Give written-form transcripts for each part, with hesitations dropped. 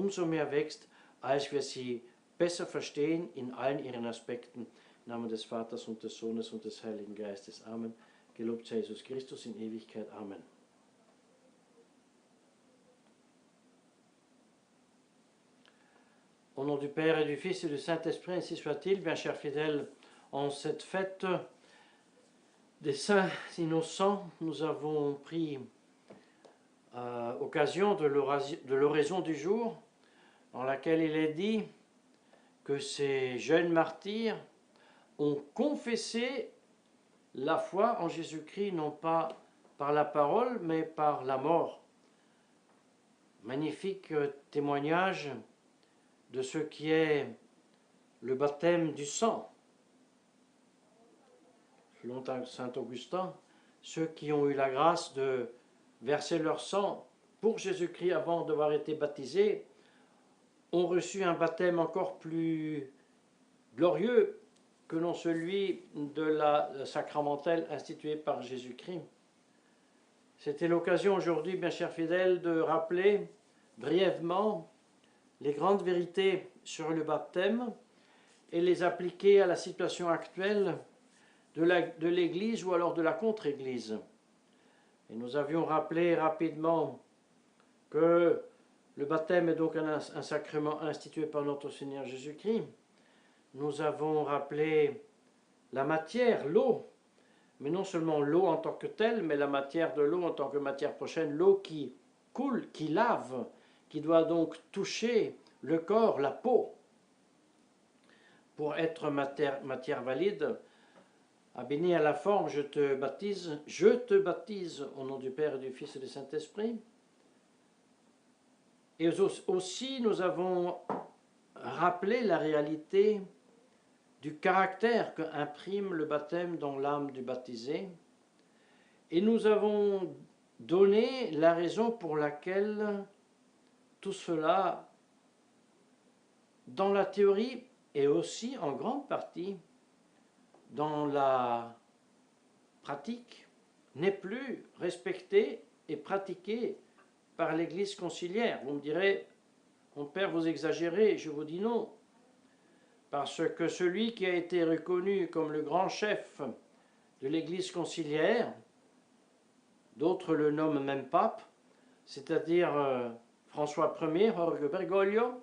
umso mehr wächst, als wir sie besser verstehen in allen ihren Aspekten. Im Namen des Vaters und des Sohnes und des Heiligen Geistes. Amen. Gelobt sei Jesus Christus in Ewigkeit. Amen. Au nom du Père et du Fils et du Saint-Esprit, ainsi soit-il. Bien chers fidèles, en cette fête des saints innocents, nous avons pris occasion de l'oraison du jour, dans laquelle il est dit que ces jeunes martyrs ont confessé la foi en Jésus-Christ, non pas par la parole, mais par la mort. Magnifique témoignage de ce qui est le baptême du sang. Selon saint Augustin, ceux qui ont eu la grâce de verser leur sang pour Jésus-Christ avant d'avoir été baptisés ont reçu un baptême encore plus glorieux que non celui de la sacramentelle instituée par Jésus-Christ. C'était l'occasion aujourd'hui, bien chers fidèles, de rappeler brièvement les grandes vérités sur le baptême et les appliquer à la situation actuelle de l'Église ou alors de la contre-Église. Et nous avions rappelé rapidement que le baptême est donc un sacrement institué par notre Seigneur Jésus-Christ. Nous avons rappelé la matière, l'eau, mais non seulement l'eau en tant que telle, mais la matière de l'eau en tant que matière prochaine, l'eau qui coule, qui lave, qui doit donc toucher le corps, la peau. Pour être matière valide, béni à la forme, je te baptise au nom du Père et du Fils et du Saint-Esprit. Et aussi nous avons rappelé la réalité du caractère qu'imprime le baptême dans l'âme du baptisé. Et nous avons donné la raison pour laquelle tout cela, dans la théorie et aussi en grande partie dans la pratique, n'est plus respecté et pratiqué par l'Église conciliaire. Vous me direz, mon père, vous exagérez. Je vous dis non. Parce que celui qui a été reconnu comme le grand chef de l'Église conciliaire, d'autres le nomment même pape, c'est-à-dire François Ier, Jorge Bergoglio,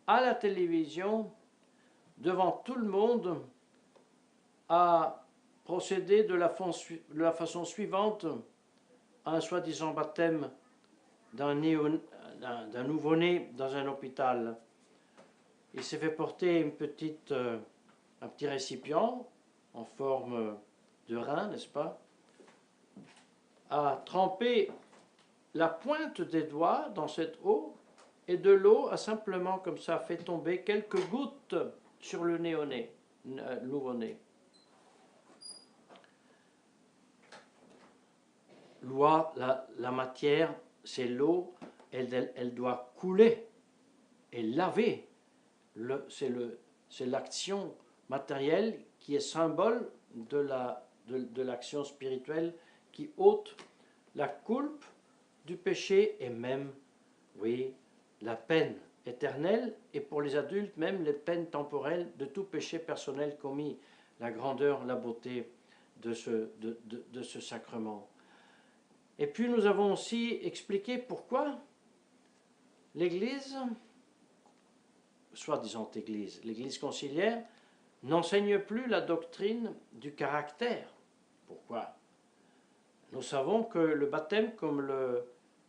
à la télévision, devant tout le monde, a procédé de la façon suivante à un soi-disant baptême d'un nouveau-né dans un hôpital. Il s'est fait porter un petit récipient en forme de rein, n'est-ce pas, a trempé la pointe des doigts dans cette eau et de l'eau a simplement comme ça fait tomber quelques gouttes sur le nouveau-né. La matière, c'est l'eau, elle doit couler et laver. C'est l'action matérielle qui est symbole de l'action spirituelle qui ôte la culpe du péché et même, oui, la peine éternelle et pour les adultes même les peines temporelles de tout péché personnel commis, la grandeur, la beauté de ce sacrement. Et puis nous avons aussi expliqué pourquoi l'Église, soi-disant Église, l'Église conciliaire, n'enseigne plus la doctrine du caractère. Pourquoi? Nous savons que le baptême, comme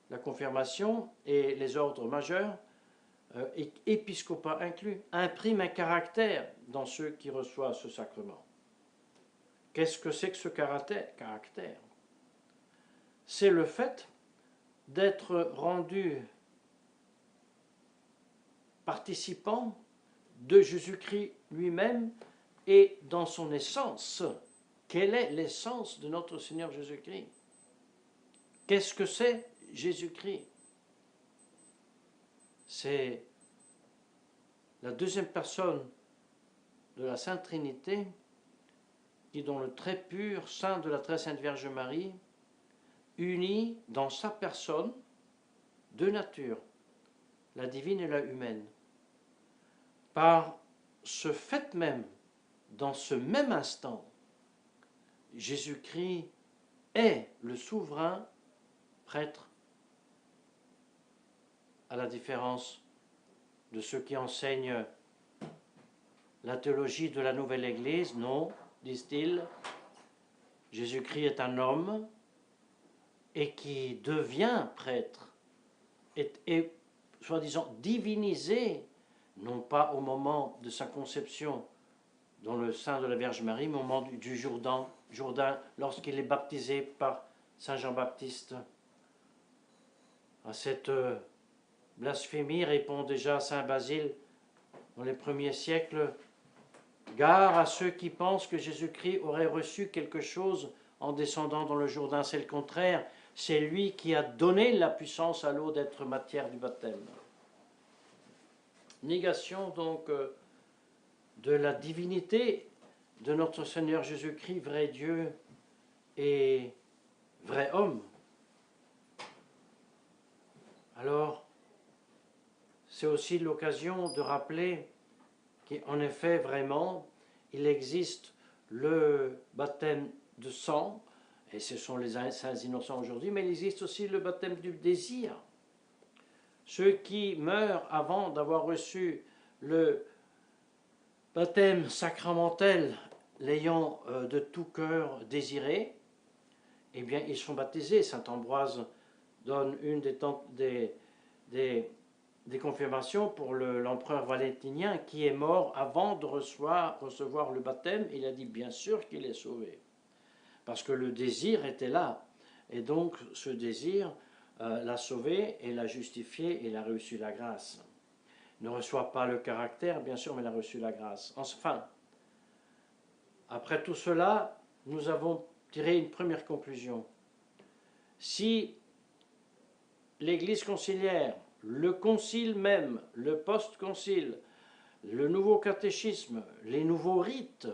la confirmation et les ordres majeurs, épiscopat inclus, imprime un caractère dans ceux qui reçoivent ce sacrement. Qu'est-ce que c'est que ce caractère? C'est le fait d'être rendu participant de Jésus-Christ lui-même et dans son essence. Quelle est l'essence de notre Seigneur Jésus-Christ? Qu'est-ce que c'est Jésus-Christ? C'est la deuxième personne de la Sainte Trinité qui, dans le très pur sein de la très sainte Vierge Marie, unit dans sa personne deux natures, la divine et la humaine. Par ce fait même, dans ce même instant, Jésus-Christ est le souverain prêtre, à la différence de ceux qui enseignent la théologie de la nouvelle Église. Non, disent-ils, Jésus-Christ est un homme et qui devient prêtre, est soi-disant divinisé, non pas au moment de sa conception dans le sein de la Vierge Marie, mais au moment du Jourdain, lorsqu'il est baptisé par Saint Jean-Baptiste. À cette blasphémie répond déjà Saint Basile dans les premiers siècles. Gare à ceux qui pensent que Jésus-Christ aurait reçu quelque chose en descendant dans le Jourdain. C'est le contraire. C'est lui qui a donné la puissance à l'eau d'être matière du baptême. Négation donc de la divinité de notre Seigneur Jésus-Christ, vrai Dieu et vrai homme. Alors, c'est aussi l'occasion de rappeler qu'en effet, vraiment, il existe le baptême de sang, et ce sont les saints innocents aujourd'hui, mais il existe aussi le baptême du désir. Ceux qui meurent avant d'avoir reçu le baptême sacramentel, l'ayant de tout cœur désiré, eh bien, ils sont baptisés. Saint Ambroise donne une des confirmations pour l'empereur Valentinien qui est mort avant de recevoir le baptême. Il a dit bien sûr qu'il est sauvé, parce que le désir était là. Et donc ce désir l'a sauvé et l'a justifié et il a reçu la grâce. Il ne reçoit pas le caractère, bien sûr, mais il a reçu la grâce. Enfin, après tout cela, nous avons tiré une première conclusion. Si l'Église conciliaire, le concile même, le post-concile, le nouveau catéchisme, les nouveaux rites,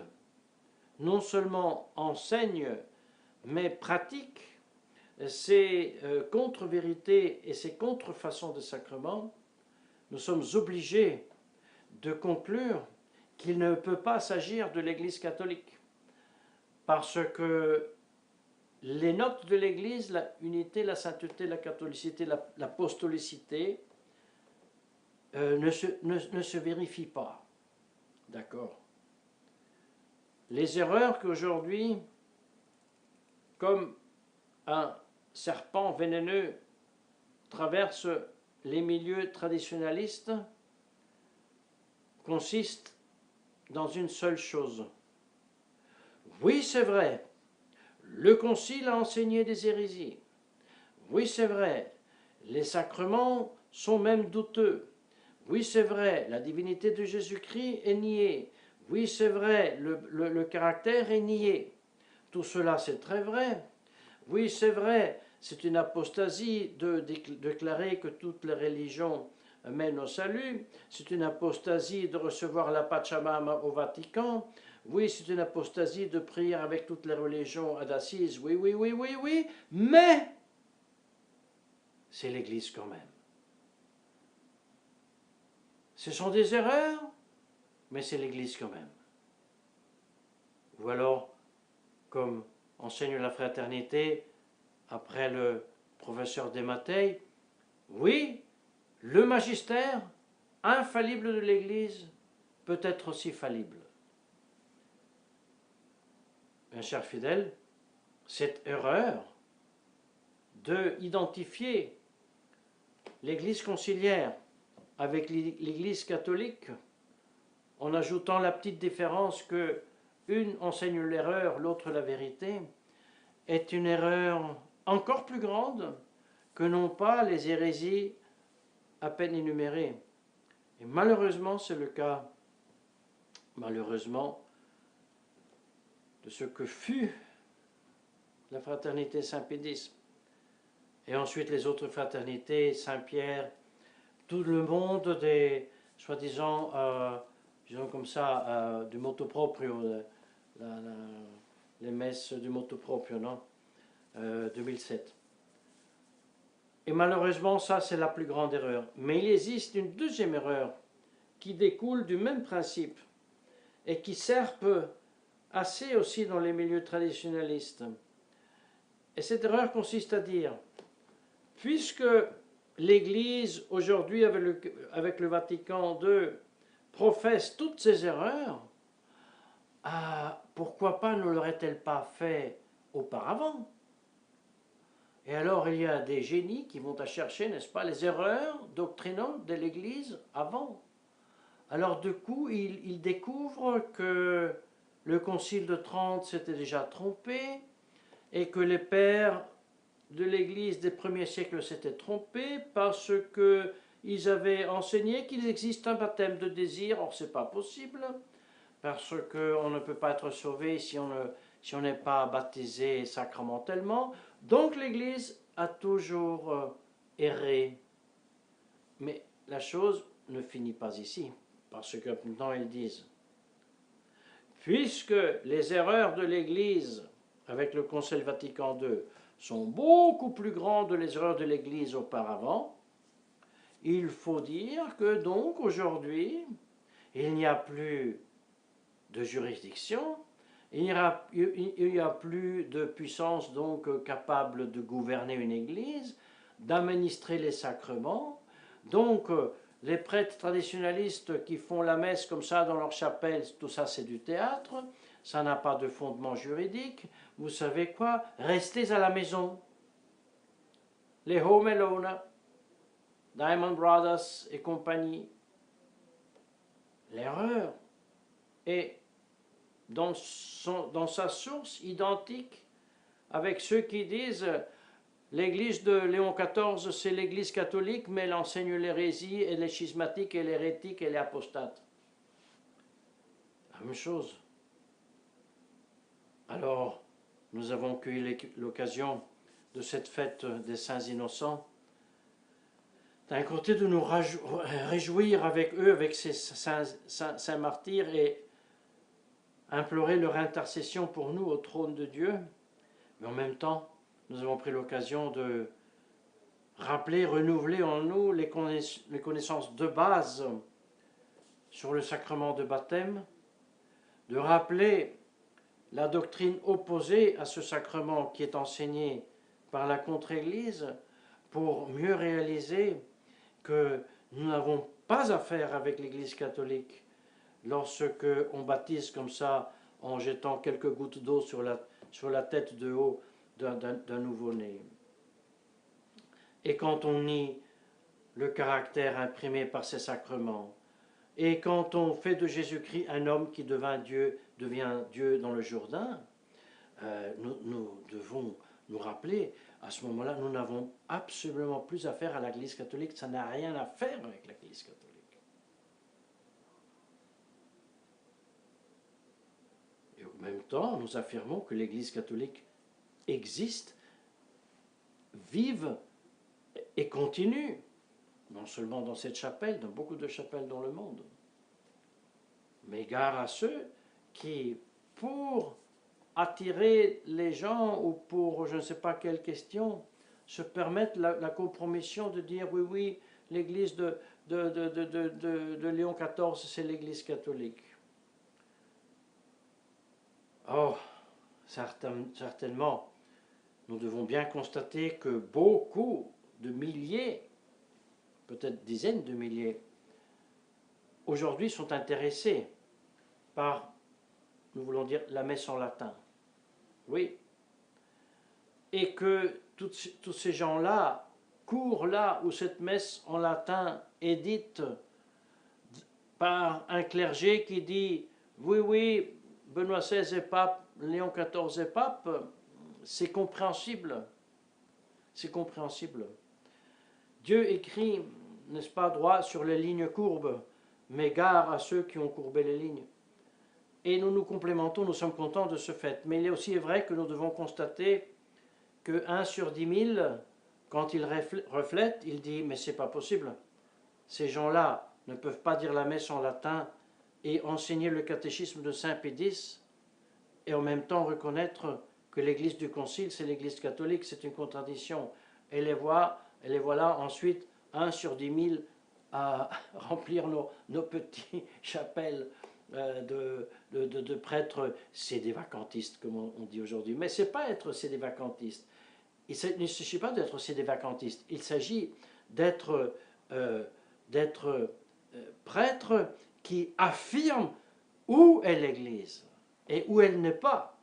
non seulement enseignent, mais pratiquent ces contre-vérités et ces contrefaçons de sacrements, nous sommes obligés de conclure qu'il ne peut pas s'agir de l'Église catholique, parce que les notes de l'Église, la unité, la sainteté, la catholicité, l'apostolicité, ne se vérifient pas. D'accord. Les erreurs qu'aujourd'hui, comme un serpent vénéneux, traversent les milieux traditionnalistes, consistent dans une seule chose. Oui, c'est vrai, le Concile a enseigné des hérésies. Oui, c'est vrai, les sacrements sont même douteux. Oui, c'est vrai, la divinité de Jésus-Christ est niée. Oui, c'est vrai, le caractère est nié. Tout cela, c'est très vrai. Oui, c'est vrai, c'est une apostasie de déclarer que toutes les religions mènent au salut. C'est une apostasie de recevoir la Pachamama au Vatican. Oui, c'est une apostasie de prier avec toutes les religions à d'Assise. Oui, oui, oui, oui, oui. Mais c'est l'Église quand même. Ce sont des erreurs, mais c'est l'Église quand même. Ou alors, comme enseigne la fraternité, après le professeur Desmateilles, oui, le magistère infaillible de l'Église peut être aussi faillible. Mes chers fidèles, cette erreur de identifier l'Église conciliaire avec l'Église catholique, en ajoutant la petite différence que une enseigne l'erreur, l'autre la vérité, est une erreur encore plus grande que non pas les hérésies à peine énumérées. Et malheureusement, c'est le cas, malheureusement, de ce que fut la fraternité Saint-Pédisme, et ensuite les autres fraternités, Saint-Pierre, tout le monde des, soi-disant, disons comme ça, du motu proprio, les messes du motu proprio, non 2007. Et malheureusement, ça, c'est la plus grande erreur. Mais il existe une deuxième erreur qui découle du même principe et qui serpe assez aussi dans les milieux traditionnalistes. Et cette erreur consiste à dire, puisque l'Église, aujourd'hui, avec le Vatican II, professe toutes ces erreurs, pourquoi pas ne l'aurait-elle pas fait auparavant? Et alors il y a des génies qui vont à chercher, n'est-ce pas, les erreurs doctrinantes de l'Église avant. Alors du coup, ils découvrent que le Concile de Trente s'était déjà trompé et que les pères de l'Église des premiers siècles s'étaient trompés parce qu'ils avaient enseigné qu'il existe un baptême de désir. Or, ce n'est pas possible parce qu'on ne peut pas être sauvé si on n'est pas baptisé sacramentellement. Donc l'Église a toujours erré. Mais la chose ne finit pas ici, parce que maintenant ils disent, puisque les erreurs de l'Église avec le Concile Vatican II sont beaucoup plus grandes que les erreurs de l'Église auparavant, il faut dire que donc aujourd'hui, il n'y a plus de juridiction, il n'y a plus de puissance donc capable de gouverner une église, d'administrer les sacrements. Donc les prêtres traditionnalistes qui font la messe comme ça dans leur chapelle, tout ça c'est du théâtre, ça n'a pas de fondement juridique. Vous savez quoi? Restez à la maison. Les Home Alone, Diamond Brothers et compagnie. L'erreur est dans sa source identique avec ceux qui disent l'église de Léon XIV c'est l'église catholique mais elle enseigne l'hérésie et les schismatiques et l'hérétique et les apostates. La même chose. Alors, nous avons eu l'occasion de cette fête des Saints Innocents, d'un côté de nous réjouir avec eux, avec ces saints martyrs et implorer leur intercession pour nous au trône de Dieu, mais en même temps, nous avons pris l'occasion de rappeler, renouveler en nous les connaissances de base sur le sacrement de baptême, de rappeler la doctrine opposée à ce sacrement qui est enseigné par la contre-Église pour mieux réaliser que nous n'avons pas affaire avec l'Église catholique lorsque on baptise comme ça en jetant quelques gouttes d'eau sur la tête de haut d'un nouveau-né. Et quand on nie le caractère imprimé par ces sacrements, et quand on fait de Jésus-Christ un homme qui devient Dieu dans le Jourdain, nous devons nous rappeler, à ce moment-là, nous n'avons absolument plus affaire à l'Église catholique, ça n'a rien à faire avec l'Église catholique. Et en même temps, nous affirmons que l'Église catholique existe, vive et continue, non seulement dans cette chapelle, dans beaucoup de chapelles dans le monde. Mais gare à ceux qui, pour attirer les gens ou pour je ne sais pas quelle question, se permettent la compromission de dire oui, l'église de Léon XIV, c'est l'église catholique. Oh, certainement, nous devons bien constater que beaucoup de milliers, peut-être dizaines de milliers, aujourd'hui sont intéressés par, nous voulons dire, la messe en latin. Oui. Et que tous ces gens-là courent là où cette messe en latin est dite par un clergé qui dit oui, Benoît XVI est pape, Léon XIV est pape, c'est compréhensible. C'est compréhensible. Dieu écrit, n'est-ce pas, droit sur les lignes courbes, mais gare à ceux qui ont courbé les lignes. Et nous nous complémentons, nous sommes contents de ce fait. Mais il est aussi vrai que nous devons constater que 1 sur 10 000, quand il reflète, il dit « mais c'est pas possible. Ces gens-là ne peuvent pas dire la messe en latin et enseigner le catéchisme de Saint Pédis et en même temps reconnaître que l'église du Concile, c'est l'église catholique, c'est une contradiction. » Et les voix Et les voilà ensuite, 1 sur 10 000, à remplir nos petites chapelles de prêtres sédévacantistes, comme on dit aujourd'hui. Mais ce n'est pas être sédévacantiste. Il ne s'agit pas d'être sédévacantiste. Il s'agit d'être prêtre qui affirme où est l'Église et où elle n'est pas.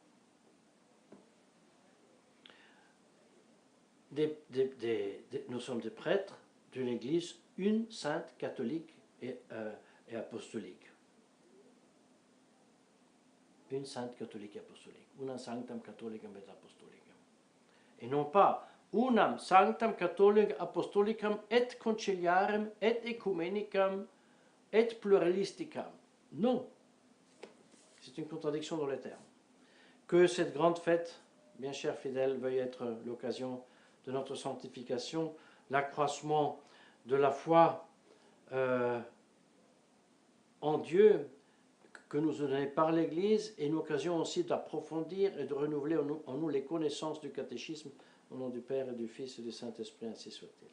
Nous sommes des prêtres de l'Église, une sainte catholique et apostolique. Une sainte catholique et apostolique. Unam sanctam catholicam et apostolicam. Et non pas unam sanctam catholicam apostolicam et conciliarem et ecumenicam et pluralisticam. Non. C'est une contradiction dans les termes. Que cette grande fête, bien chers fidèles, veuille être l'occasion de notre sanctification, l'accroissement de la foi en Dieu que nous a donné par l'Église, et une occasion aussi d'approfondir et de renouveler en nous les connaissances du catéchisme, au nom du Père et du Fils et du Saint-Esprit, ainsi soit-il.